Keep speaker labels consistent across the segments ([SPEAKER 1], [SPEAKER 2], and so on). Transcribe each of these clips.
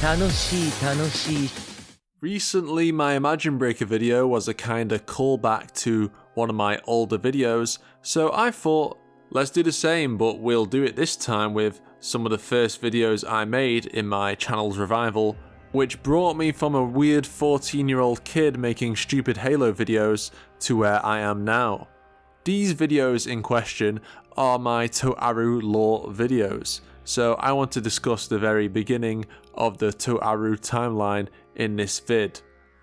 [SPEAKER 1] 楽しい.
[SPEAKER 2] Recently, my Imagine Breaker video was a kinda callback to one of my older videos, so I thought, let's do the same, but we'll do it this time with some of the first videos I made in my channel's revival, which brought me from a weird 14-year-old kid making stupid Halo videos to where I am now. These videos in question are my Toaru lore videos, so I want to discuss the very beginning of the Toaru timeline in this vid,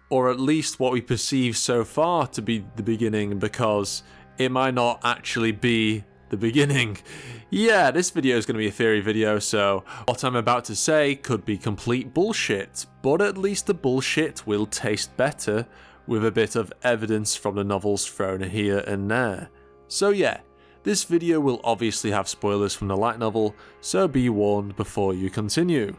[SPEAKER 2] or at least what we perceive so far to be the beginning, because it might not actually be the beginning. Yeah, this video is going to be a theory video, so what I'm about to say could be complete bullshit, but at least the bullshit will taste better with a bit of evidence from the novels thrown here and there. So yeah, this video will obviously have spoilers from the light novel, so be warned before you continue.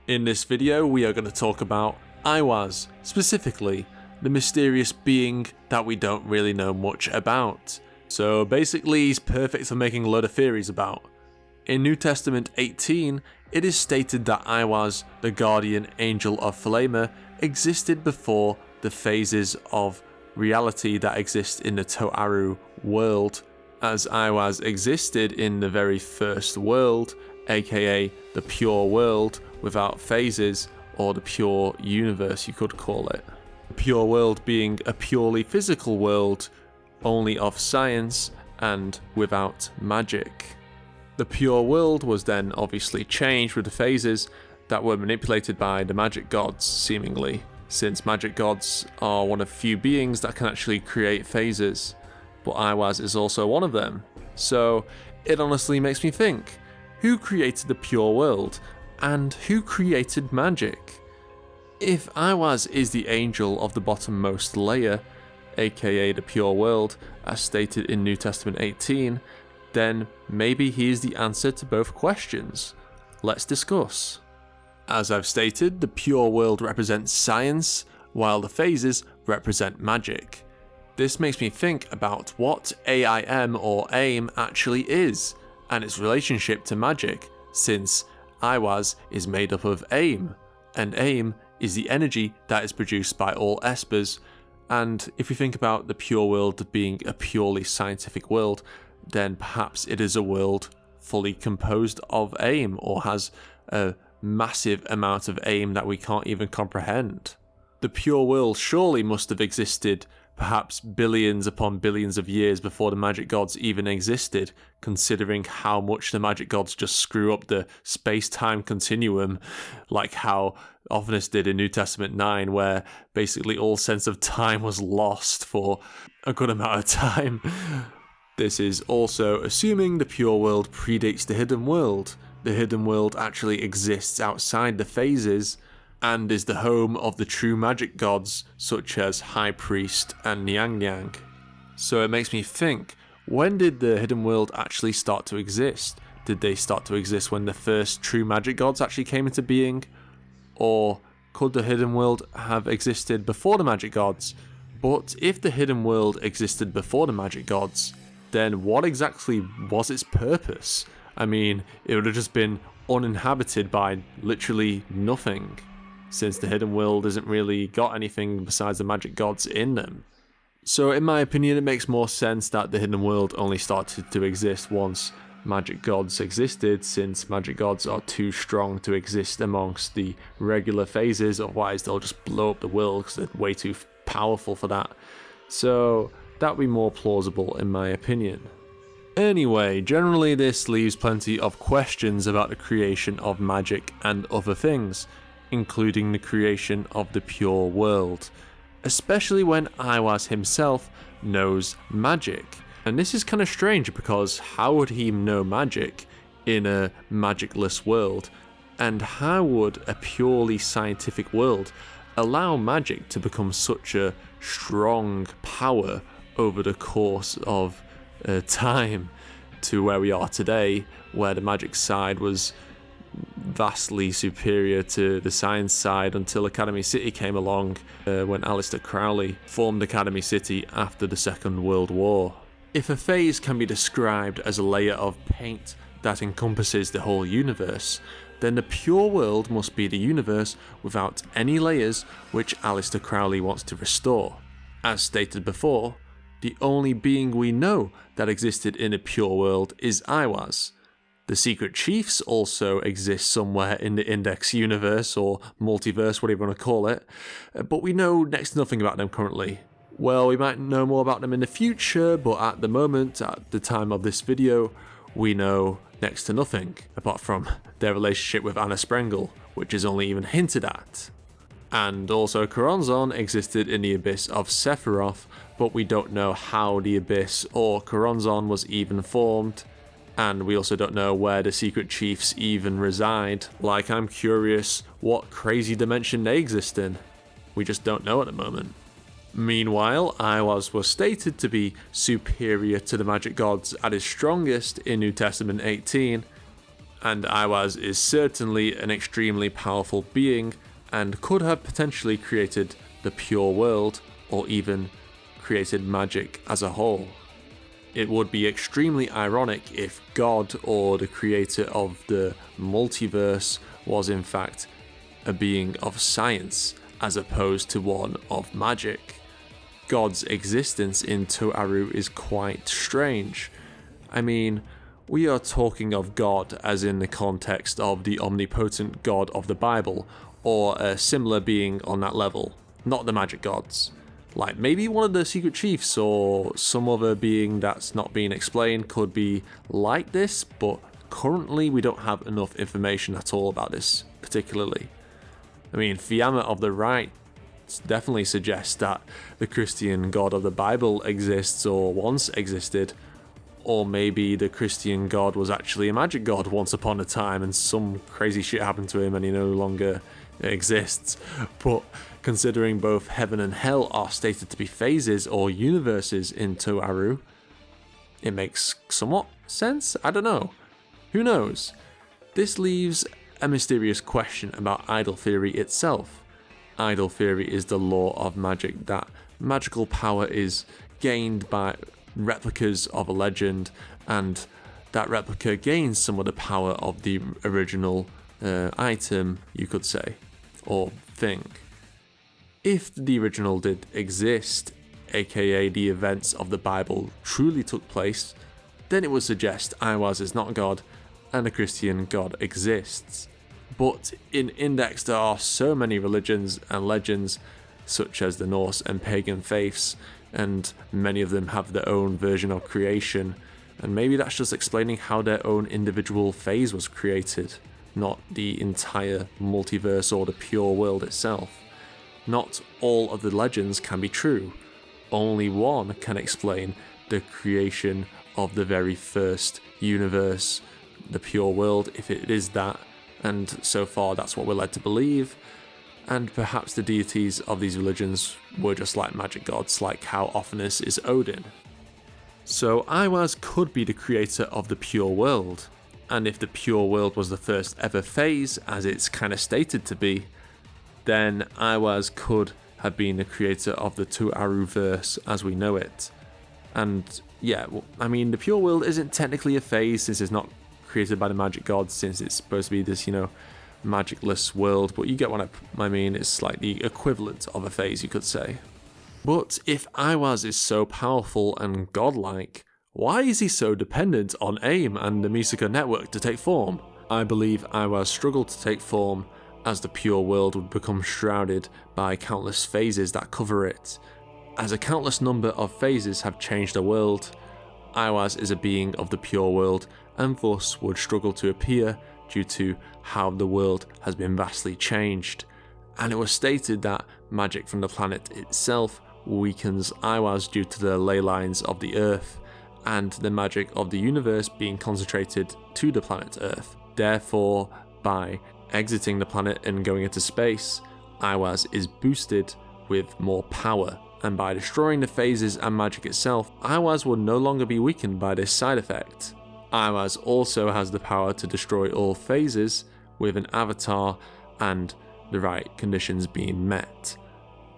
[SPEAKER 2] In this video, we are going to talk about Aiwass, specifically the mysterious being that we don't really know much about. So basically, he's perfect for making a load of theories about. In New Testament 18, it is stated that Aiwass, the guardian angel of Thelema, existed before the phases of reality that exist in the Toaru world, as Aiwass existed in the very first world, aka the pure world without phases, or the pure universe you could call it. The pure world being a purely physical world, only of science and without magic. The pure world was then obviously changed with the phases that were manipulated by the magic gods, seemingly, since magic gods are one of few beings that can actually create phases, but Aiwass is also one of them. So it honestly makes me think, who created the pure world and who created magic? If Aiwass is the angel of the bottommost layer, aka the pure world, as stated in New Testament 18, then maybe he is the answer to both questions. Let's discuss. As I've stated, the pure world represents science, while the phases represent magic. This makes me think about what AIM or AIM actually is, and its relationship to magic, since Aiwass is made up of AIM, and AIM is the energy that is produced by all espers. And if you think about the pure world being a purely scientific world, then perhaps it is a world fully composed of AIM, or has a massive amount of AIM that we can't even comprehend. The pure world surely must have existed perhaps billions upon billions of years before the magic gods even existed, considering how much the magic gods just screw up the space-time continuum, like how Ophinis did in New Testament 9, where basically all sense of time was lost for a good amount of time. This is also assuming the pure world predates the hidden world. The hidden world actually exists outside the phases, and is the home of the true magic gods such as High Priest and Nyang Nyang. So it makes me think, when did the hidden world actually start to exist? Did they start to exist when the first true magic gods actually came into being? Or could the hidden world have existed before the magic gods? But if the hidden world existed before the magic gods, then what exactly was its purpose? I mean, it would have just been uninhabited by literally nothing, since the hidden world isn't really got anything besides the magic gods in them. So in my opinion, it makes more sense that the hidden world only started to exist once magic gods existed, since magic gods are too strong to exist amongst the regular phases, otherwise they'll just blow up the world because they're way too powerful for that. So that would be more plausible in my opinion. Anyway, generally this leaves plenty of questions about the creation of magic and other things, including the creation of the pure world, especially when Aiwass himself knows magic. And this is kind of strange, because how would he know magic in a magicless world? And how would a purely scientific world allow magic to become such a strong power over the course of time to where we are today, where the magic side was vastly superior to the science side until Academy City came along when Aleister Crowley formed Academy City after the Second World War. If a phase can be described as a layer of paint that encompasses the whole universe, then the pure world must be the universe without any layers which Aleister Crowley wants to restore. As stated before, the only being we know that existed in a pure world is Aiwass. The Secret Chiefs also exist somewhere in the Index universe, or multiverse, whatever you want to call it, but we know next to nothing about them currently. Well, we might know more about them in the future, but at the moment, at the time of this video, we know next to nothing, apart from their relationship with Anna Sprengel, which is only even hinted at. And also Choronzon existed in the Abyss of Sephiroth, but we don't know how the Abyss or Choronzon was even formed, and we also don't know where the Secret Chiefs even reside. Like, I'm curious what crazy dimension they exist in. We just don't know at the moment. Meanwhile, Aiwass was stated to be superior to the magic gods at his strongest in New Testament 18, and Aiwass is certainly an extremely powerful being and could have potentially created the pure world, or even created magic as a whole. It would be extremely ironic if God, or the creator of the multiverse, was in fact a being of science as opposed to one of magic. God's existence in Toaru is quite strange. I mean, we are talking of God as in the context of the omnipotent God of the Bible, or a similar being on that level, not the magic gods. Like, maybe one of the Secret Chiefs or some other being that's not being explained could be like this, but currently we don't have enough information at all about this particularly. I mean, Fiamma of the Right definitely suggests that the Christian God of the Bible exists or once existed, or maybe the Christian God was actually a magic god once upon a time and some crazy shit happened to him and he no longer exists. But considering both heaven and hell are stated to be phases or universes in Toaru, it makes somewhat sense? I don't know. Who knows? This leaves a mysterious question about idol theory itself. Idol theory is the law of magic, that magical power is gained by replicas of a legend, and that replica gains some of the power of the original item, you could say, or thing. If the original did exist, aka the events of the Bible truly took place, then it would suggest Aiwass is not God and a Christian God exists. But in Index there are so many religions and legends, such as the Norse and pagan faiths, and many of them have their own version of creation, and maybe that's just explaining how their own individual phase was created, not the entire multiverse or the pure world itself. Not all of the legends can be true. Only one can explain the creation of the very first universe, the pure world, if it is that, and so far that's what we're led to believe. And perhaps the deities of these religions were just like magic gods, like how Ophanis is Odin. So Aiwass could be the creator of the pure world, and if the pure world was the first ever phase, as it's kind of stated to be, then Aiwass could have been the creator of the Toaru-verse as we know it. And yeah, I mean, the pure world isn't technically a phase since it's not created by the magic gods, since it's supposed to be this, magicless world, but you get what I mean. It's like the equivalent of a phase, you could say. But if Aiwass is so powerful and godlike, why is he so dependent on AIM and the Misaka network to take form? I believe Aiwass struggled to take form as the pure world would become shrouded by countless phases that cover it. As a countless number of phases have changed the world, Aiwass is a being of the pure world and thus would struggle to appear due to how the world has been vastly changed. And it was stated that magic from the planet itself weakens Aiwass due to the ley lines of the Earth and the magic of the universe being concentrated to the planet Earth. Therefore, by exiting the planet and going into space, Aiwass is boosted with more power, and by destroying the phases and magic itself, Aiwass will no longer be weakened by this side effect. Aiwass also has the power to destroy all phases with an avatar and the right conditions being met.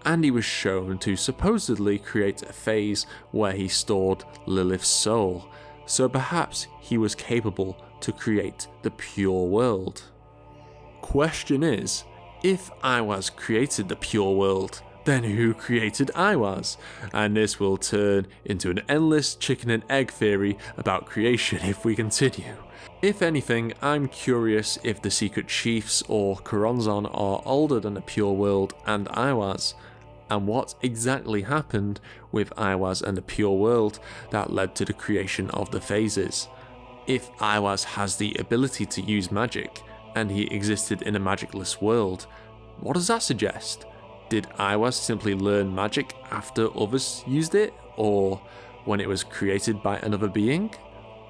[SPEAKER 2] And he was shown to supposedly create a phase where he stored Lilith's soul, so perhaps he was capable to create the pure world. question is, if Aiwass created the pure world, then who created Aiwass? And this will turn into an endless chicken and egg theory about creation if we continue. If anything, I'm curious if the secret chiefs or Choronzon are older than the pure world and Aiwass, and what exactly happened with Aiwass and the pure world that led to the creation of the phases. If Aiwass has the ability to use magic, and he existed in a magicless world, what does that suggest? Did Aiwass simply learn magic after others used it, or when it was created by another being?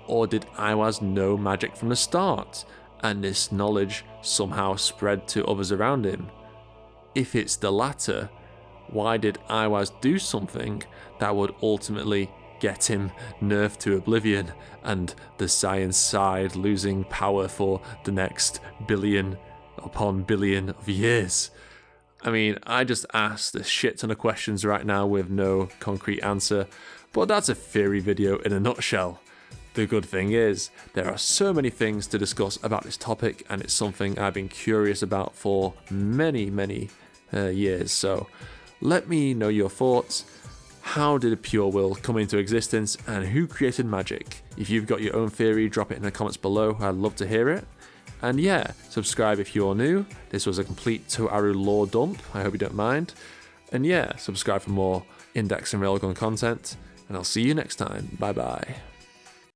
[SPEAKER 2] Or did Aiwass know magic from the start, and this knowledge somehow spread to others around him? If it's the latter, why did Aiwass do something that would ultimately get him nerfed to oblivion, and the science side losing power for the next billion upon billion of years? I mean, I just asked a shit ton of questions right now with no concrete answer, but that's a theory video in a nutshell. The good thing is, there are so many things to discuss about this topic, and it's something I've been curious about for many years, so let me know your thoughts. How did a pure world come into existence, and who created magic? If you've got your own theory, drop it in the comments below, I'd love to hear it. And yeah, subscribe if you're new. This was a complete Toaru lore dump, I hope you don't mind. And yeah, subscribe for more Index and Railgun content, and I'll see you next time. Bye bye.